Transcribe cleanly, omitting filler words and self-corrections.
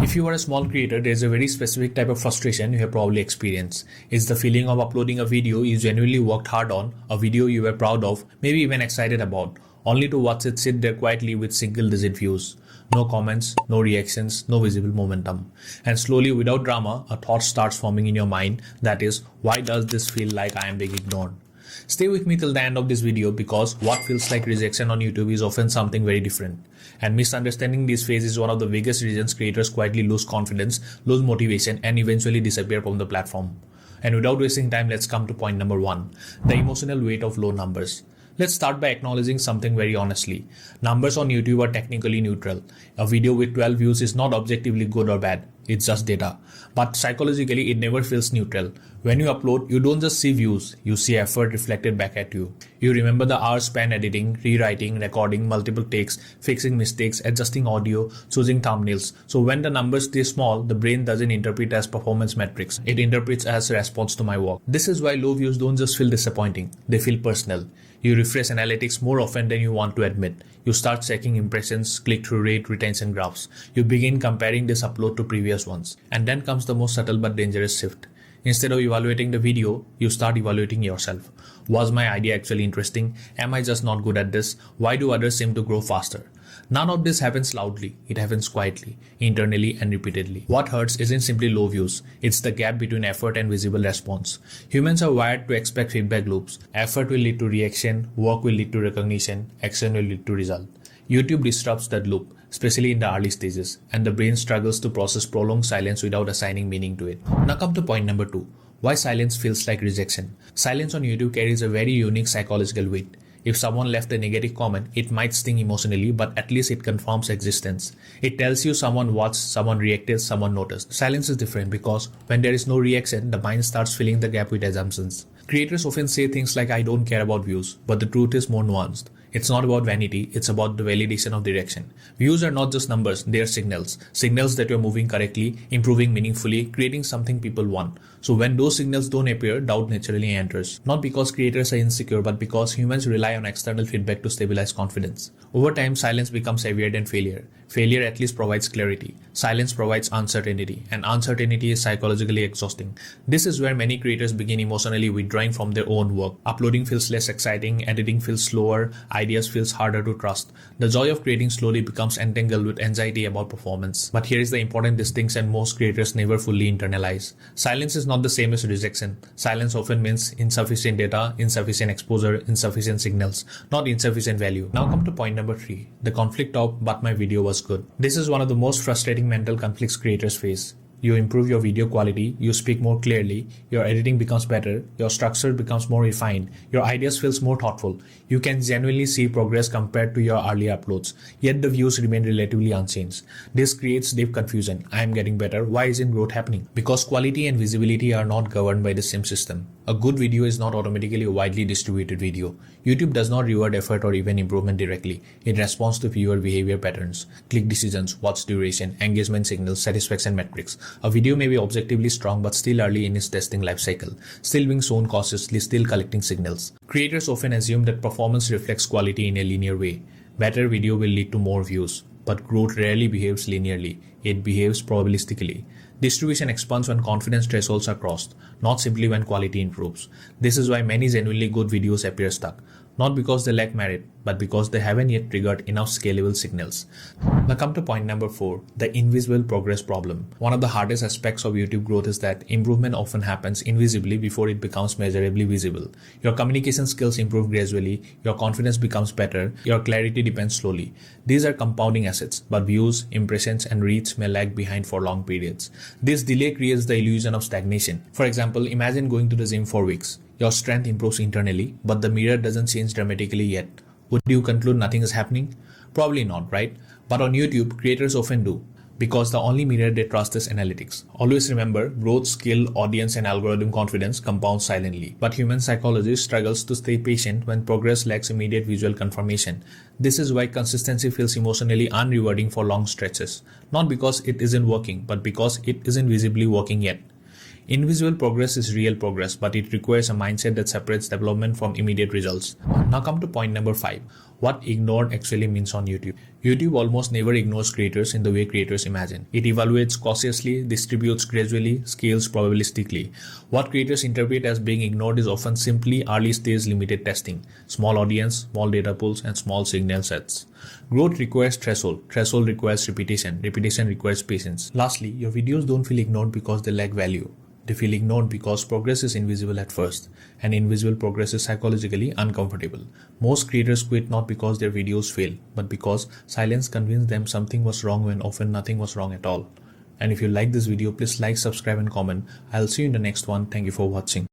If you are a small creator, there is a very specific type of frustration you have probably experienced. It's the feeling of uploading a video you genuinely worked hard on, a video you were proud of, maybe even excited about, only to watch it sit there quietly with single-digit views. No comments, no reactions, no visible momentum. And slowly, without drama, a thought starts forming in your mind that is, why does this feel like I am being ignored? Stay with me till the end of this video because what feels like rejection on YouTube is often something very different. And misunderstanding this phase is one of the biggest reasons creators quietly lose confidence, lose motivation, and eventually disappear from the platform. And without wasting time, let's come to point number 1, the emotional weight of low numbers. Let's start by acknowledging something very honestly. Numbers on YouTube are technically neutral. A video with 12 views is not objectively good or bad. It's just data. But psychologically, it never feels neutral. When you upload, you don't just see views, you see effort reflected back at you. You remember the hours spent editing, rewriting, recording, multiple takes, fixing mistakes, adjusting audio, choosing thumbnails. So when the numbers stay small, the brain doesn't interpret as performance metrics. It interprets as a response to my work. This is why low views don't just feel disappointing, they feel personal. You refresh analytics more often than you want to admit. You start checking impressions, click-through rate, retention graphs. You begin comparing this upload to previous ones. And then comes the most subtle but dangerous shift. Instead of evaluating the video, you start evaluating yourself. Was my idea actually interesting? Am I just not good at this? Why do others seem to grow faster? None of this happens loudly. It happens quietly, internally and repeatedly. What hurts isn't simply low views. It's the gap between effort and visible response. Humans are wired to expect feedback loops. Effort will lead to reaction, work will lead to recognition, action will lead to result. YouTube disrupts that loop, especially in the early stages, and the brain struggles to process prolonged silence without assigning meaning to it. Now come to point number 2. Why silence feels like rejection. Silence on YouTube carries a very unique psychological weight. If someone left a negative comment, it might sting emotionally, but at least it confirms existence. It tells you someone watched, someone reacted, someone noticed. Silence is different because when there is no reaction, the mind starts filling the gap with assumptions. Creators often say things like, I don't care about views, but the truth is more nuanced. It's not about vanity, it's about the validation of direction. Views are not just numbers, they are signals. Signals that you're moving correctly, improving meaningfully, creating something people want. So when those signals don't appear, doubt naturally enters. Not because creators are insecure, but because humans rely on external feedback to stabilize confidence. Over time, silence becomes heavier than failure. Failure at least provides clarity. Silence provides uncertainty, and uncertainty is psychologically exhausting. This is where many creators begin emotionally withdrawing from their own work. Uploading feels less exciting, editing feels slower, ideas feels harder to trust. The joy of creating slowly becomes entangled with anxiety about performance. But here is the important distinction most creators never fully internalize. Silence is not the same as rejection. Silence often means insufficient data, insufficient exposure, insufficient signals, not insufficient value. Now come to point number 3, the conflict of but my video was good. This is one of the most frustrating mental conflicts creators face. You improve your video quality, you speak more clearly, your editing becomes better, your structure becomes more refined, your ideas feels more thoughtful. You can genuinely see progress compared to your earlier uploads, yet the views remain relatively unchanged. This creates deep confusion. I am getting better. Why isn't growth happening? Because quality and visibility are not governed by the same system. A good video is not automatically a widely distributed video. YouTube does not reward effort or even improvement directly. It responds to viewer behavior patterns, click decisions, watch duration, engagement signals, satisfaction metrics. A video may be objectively strong but still early in its testing life cycle, still being shown cautiously, still collecting signals. Creators often assume that performance reflects quality in a linear way. Better video will lead to more views, but growth rarely behaves linearly. It behaves probabilistically. Distribution expands when confidence thresholds are crossed, not simply when quality improves. This is why many genuinely good videos appear stuck. Not because they lack merit, but because they haven't yet triggered enough scalable signals. Now come to point number 4, the invisible progress problem. One of the hardest aspects of YouTube growth is that improvement often happens invisibly before it becomes measurably visible. Your communication skills improve gradually, your confidence becomes better, your clarity depends slowly. These are compounding assets, but views, impressions, and reach may lag behind for long periods. This delay creates the illusion of stagnation. For example, imagine going to the gym for weeks. Your strength improves internally, but the mirror doesn't change dramatically yet. Would you conclude nothing is happening? Probably not, right? But on YouTube, creators often do, because the only mirror they trust is analytics. Always remember, growth, skill, audience, and algorithm confidence compound silently. But human psychology struggles to stay patient when progress lacks immediate visual confirmation. This is why consistency feels emotionally unrewarding for long stretches. Not because it isn't working, but because it isn't visibly working yet. Invisible progress is real progress, but it requires a mindset that separates development from immediate results. Now come to point number 5. What ignored actually means on YouTube. YouTube almost never ignores creators in the way creators imagine. It evaluates cautiously, distributes gradually, scales probabilistically. What creators interpret as being ignored is often simply early stage limited testing, small audience, small data pools, and small signal sets. Growth requires threshold. Threshold requires repetition. Repetition requires patience. Lastly, your videos don't feel ignored because they lack value. They feel ignored because progress is invisible at first, and invisible progress is psychologically uncomfortable. Most creators quit not because their videos fail, but because silence convinced them something was wrong when often nothing was wrong at all. And if you like this video, please like, subscribe, and comment. I'll see you in the next one. Thank you for watching.